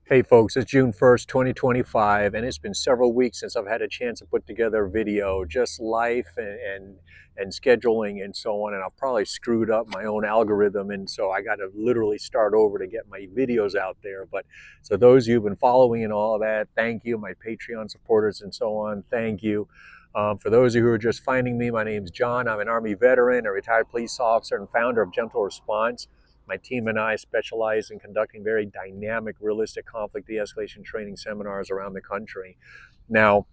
Hey folks, it's June 1st, 2025, and it's been several weeks since I've had a chance to put together a video, just life and scheduling and so on, and I've probably screwed up my own algorithm, and so I got to literally start over to get my videos out there. But so those of you who've been following and all that, thank you. My Patreon supporters and so on, thank you. For those of you who are just finding me, my name's John. I'm an Army veteran, a retired police officer, and founder of Gentle Response. My team and I specialize in conducting very dynamic, realistic conflict de-escalation training seminars around the country. Now,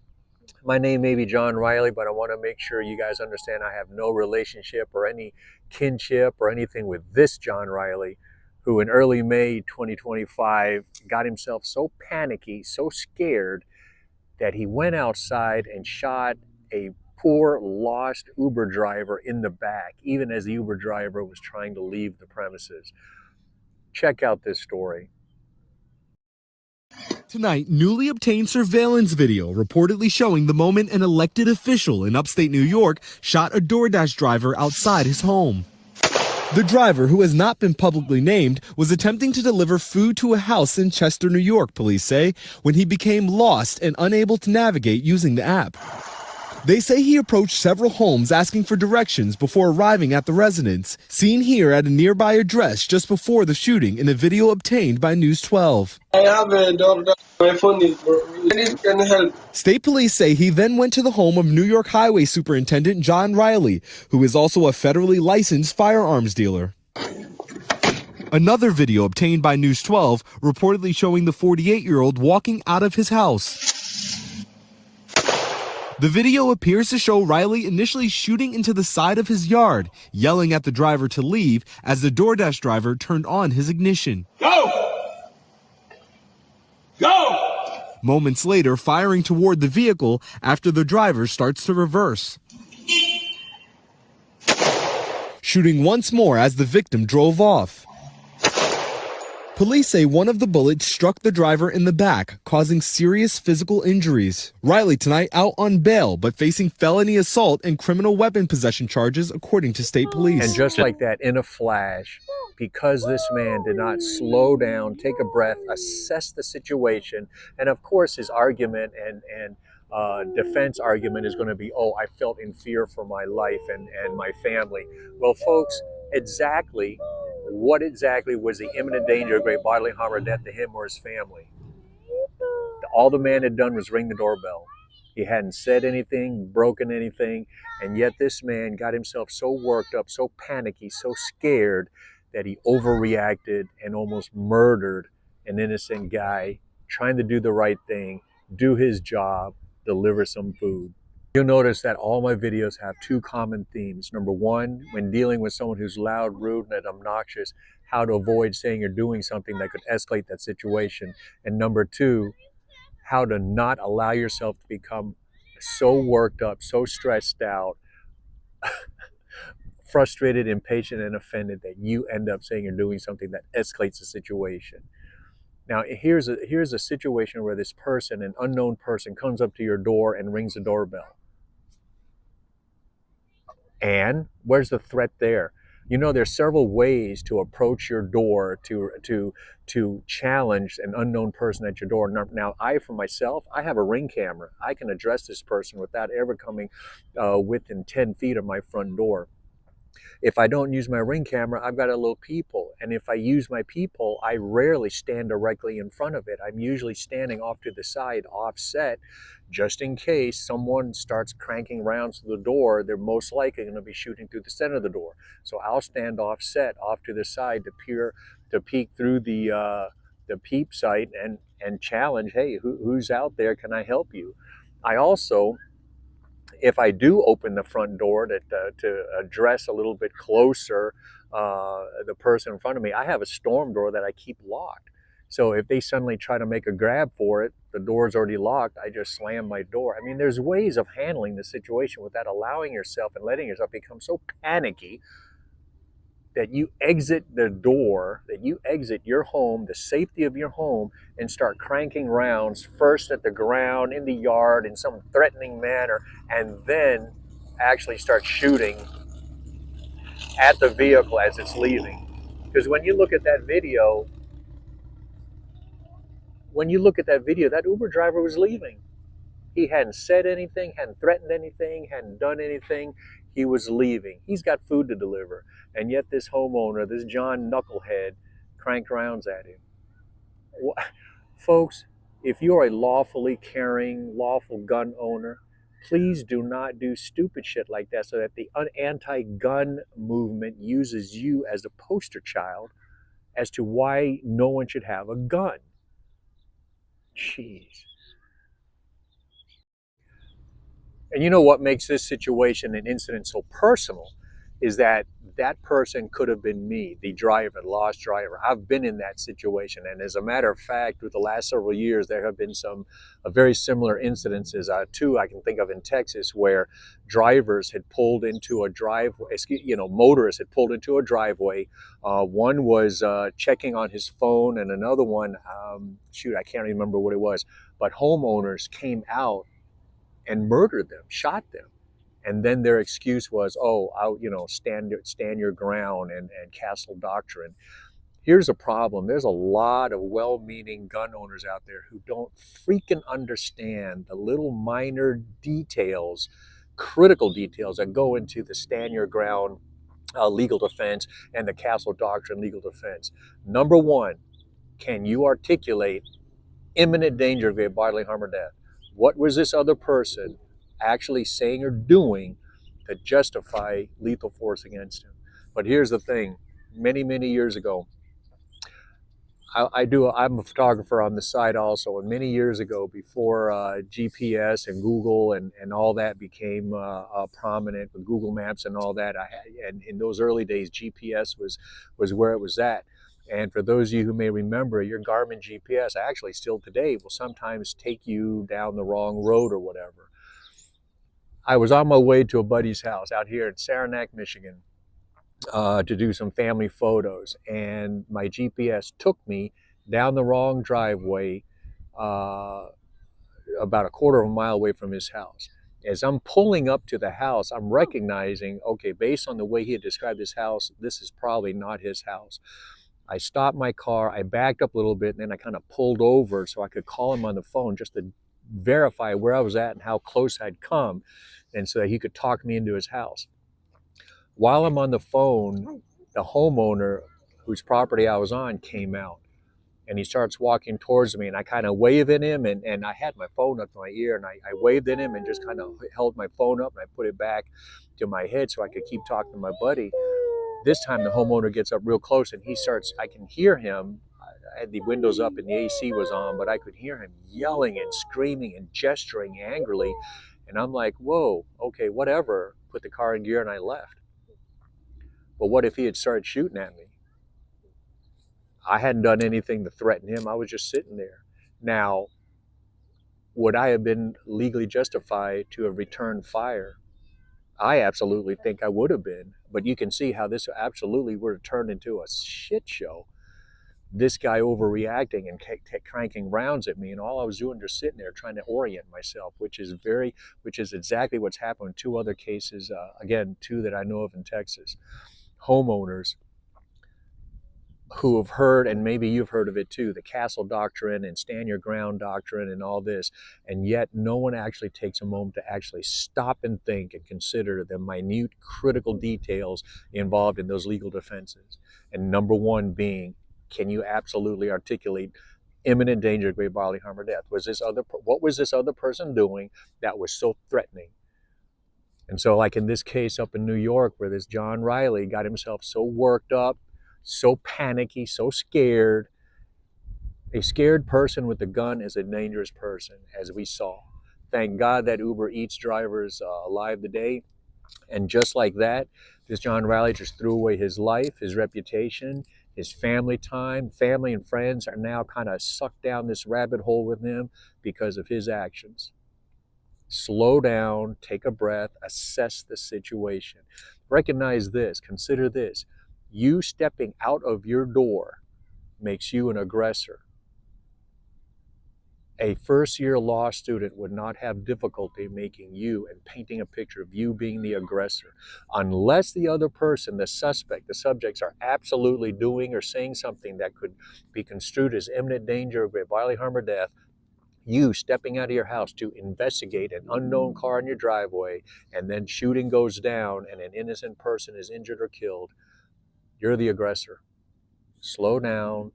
my name may be John Reilly, but I want to make sure you guys understand I have no relationship or any kinship or anything with this John Reilly, who in early May 2025 got himself so panicky, so scared, that he went outside and shot a poor lost Uber driver in the back, even as the Uber driver was trying to leave the premises. Check out this story. Tonight, newly obtained surveillance video reportedly showing the moment an elected official in upstate New York shot a DoorDash driver outside his home. The driver, who has not been publicly named, was attempting to deliver food to a house in Chester, New York, police say, when he became lost and unable to navigate using the app. They say he approached several homes asking for directions before arriving at the residence, seen here at a nearby address just before the shooting in a video obtained by News 12. I have a daughter. My phone is broken. Can help. State police say he then went to the home of New York Highway Superintendent John Reilly, who is also a federally licensed firearms dealer. Another video obtained by News 12 reportedly showing the 48-year-old walking out of his house. The video appears to show Reilly initially shooting into the side of his yard, yelling at the driver to leave as the DoorDash driver turned on his ignition. Go! Go! Moments later, firing toward the vehicle after the driver starts to reverse. Shooting once more as the victim drove off. Police say one of the bullets struck the driver in the back, causing serious physical injuries. Reilly tonight out on bail, but facing felony assault and criminal weapon possession charges, according to state police. And just like that, in a flash, because this man did not slow down, take a breath, assess the situation, and of course his argument and defense argument is going to be, oh, I felt in fear for my life and my family. Well, folks, what exactly was the imminent danger of great bodily harm or death to him or his family? All the man had done was ring the doorbell. He hadn't said anything, broken anything, and yet this man got himself so worked up, so panicky, so scared that he overreacted and almost murdered an innocent guy trying to do the right thing, do his job, deliver some food. You'll notice that all my videos have two common themes. Number one, when dealing with someone who's loud, rude, and obnoxious, how to avoid saying or doing something that could escalate that situation. And number two, how to not allow yourself to become so worked up, so stressed out, frustrated, impatient, and offended that you end up saying or doing something that escalates the situation. Now, here's a situation where this person, an unknown person, comes up to your door and rings the doorbell. And where's the threat there? You know, there's several ways to approach your door to challenge an unknown person at your door. Now, for myself, I have a Ring camera. I can address this person without ever coming within 10 feet of my front door. If I don't use my Ring camera, I've got a little peephole. And if I use my peephole, I rarely stand directly in front of it. I'm usually standing off to the side, offset, just in case someone starts cranking rounds to the door. They're most likely going to be shooting through the center of the door. So I'll stand offset off to the side to peek through the peep sight and challenge, hey, who's out there? Can I help you? I also, if I do open the front door to address a little bit closer the person in front of me, I have a storm door that I keep locked. So if they suddenly try to make a grab for it, the door's already locked, I just slam my door. I mean, there's ways of handling the situation without allowing yourself and letting yourself become so panicky that you exit the door, that you exit your home, the safety of your home, and start cranking rounds first at the ground, in the yard, in some threatening manner, and then actually start shooting at the vehicle as it's leaving. Because when you look at that video, When you look at that video, that Uber driver was leaving. He hadn't said anything, hadn't threatened anything, hadn't done anything. He was leaving. He's got food to deliver. And yet this homeowner, this John Knucklehead, cranked rounds at him. Folks, if you're a lawfully carrying, lawful gun owner, please do not do stupid shit like that so that the anti-gun movement uses you as a poster child as to why no one should have a gun. Jeez. And you know what makes this situation and incident so personal is that that person could have been me, the driver, the lost driver. I've been in that situation. And as a matter of fact, with the last several years, there have been some very similar incidences, two I can think of in Texas, where drivers had pulled into a driveway, motorists had pulled into a driveway. One was checking on his phone, and another one, I can't remember what it was, but homeowners came out and murdered them, shot them. And then their excuse was, oh, stand your ground and castle doctrine. Here's a problem. There's a lot of well-meaning gun owners out there who don't freaking understand the little minor details, critical details that go into the stand your ground legal defense and the castle doctrine legal defense. Number one, can you articulate imminent danger of great bodily harm or death? What was this other person actually saying or doing to justify lethal force against him? But here's the thing. Many years ago, I'm a photographer on the side also, and many years ago, before GPS and Google and all that became prominent with Google Maps and all that, and in those early days, GPS was where it was at. And for those of you who may remember, your Garmin GPS actually still today will sometimes take you down the wrong road or whatever. I was on my way to a buddy's house out here in Saranac, Michigan, to do some family photos, and my GPS took me down the wrong driveway, about a quarter of a mile away from his house. As I'm pulling up to the house, I'm recognizing, okay, based on the way he had described his house, this is probably not his house. I stopped my car, I backed up a little bit, and then I kind of pulled over so I could call him on the phone just to verify where I was at and how close I'd come, and so that he could talk me into his house. While I'm on the phone, the homeowner whose property I was on came out, and he starts walking towards me, and I kind of wave at him, and I had my phone up to my ear, and I waved at him and just kind of held my phone up, and I put it back to my head so I could keep talking to my buddy. This time the homeowner gets up real close, and I can hear him. I had the windows up and the AC was on, but I could hear him yelling and screaming and gesturing angrily. And I'm like, whoa, okay, whatever. Put the car in gear and I left. But what if he had started shooting at me? I hadn't done anything to threaten him. I was just sitting there. Now, would I have been legally justified to have returned fire? I absolutely think I would have been. But you can see how this absolutely would have turned into a shit show. This guy overreacting and cranking rounds at me, and all I was doing just sitting there trying to orient myself, which is exactly what's happened in two other cases, again, two that I know of in Texas. Homeowners who have heard, and maybe you've heard of it too, the castle doctrine and stand your ground doctrine and all this, and yet no one actually takes a moment to actually stop and think and consider the minute critical details involved in those legal defenses. And number one being, can you absolutely articulate imminent danger of great bodily harm or death? What was this other person doing that was so threatening? And so, like in this case up in New York, where this John Reilly got himself so worked up, so panicky, so scared. A scared person with a gun is a dangerous person, as we saw. Thank God that Uber Eats driver is alive today. And just like that, this John Reilly just threw away his life, his reputation, his family time. Family and friends are now kind of sucked down this rabbit hole with him because of his actions. Slow down, take a breath, assess the situation. Recognize this, consider this. You stepping out of your door makes you an aggressor. A first-year law student would not have difficulty making you and painting a picture of you being the aggressor, unless the other person, the suspect, the subjects are absolutely doing or saying something that could be construed as imminent danger of bodily harm or death. You stepping out of your house to investigate an unknown car in your driveway, and then shooting goes down and an innocent person is injured or killed, you're the aggressor. Slow down,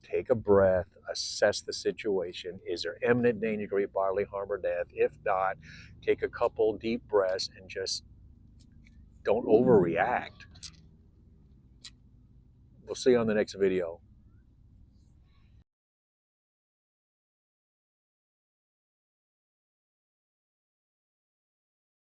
take a breath, assess the situation. Is there imminent danger, great bodily harm or death? If not, take a couple deep breaths and just don't overreact. We'll see you on the next video.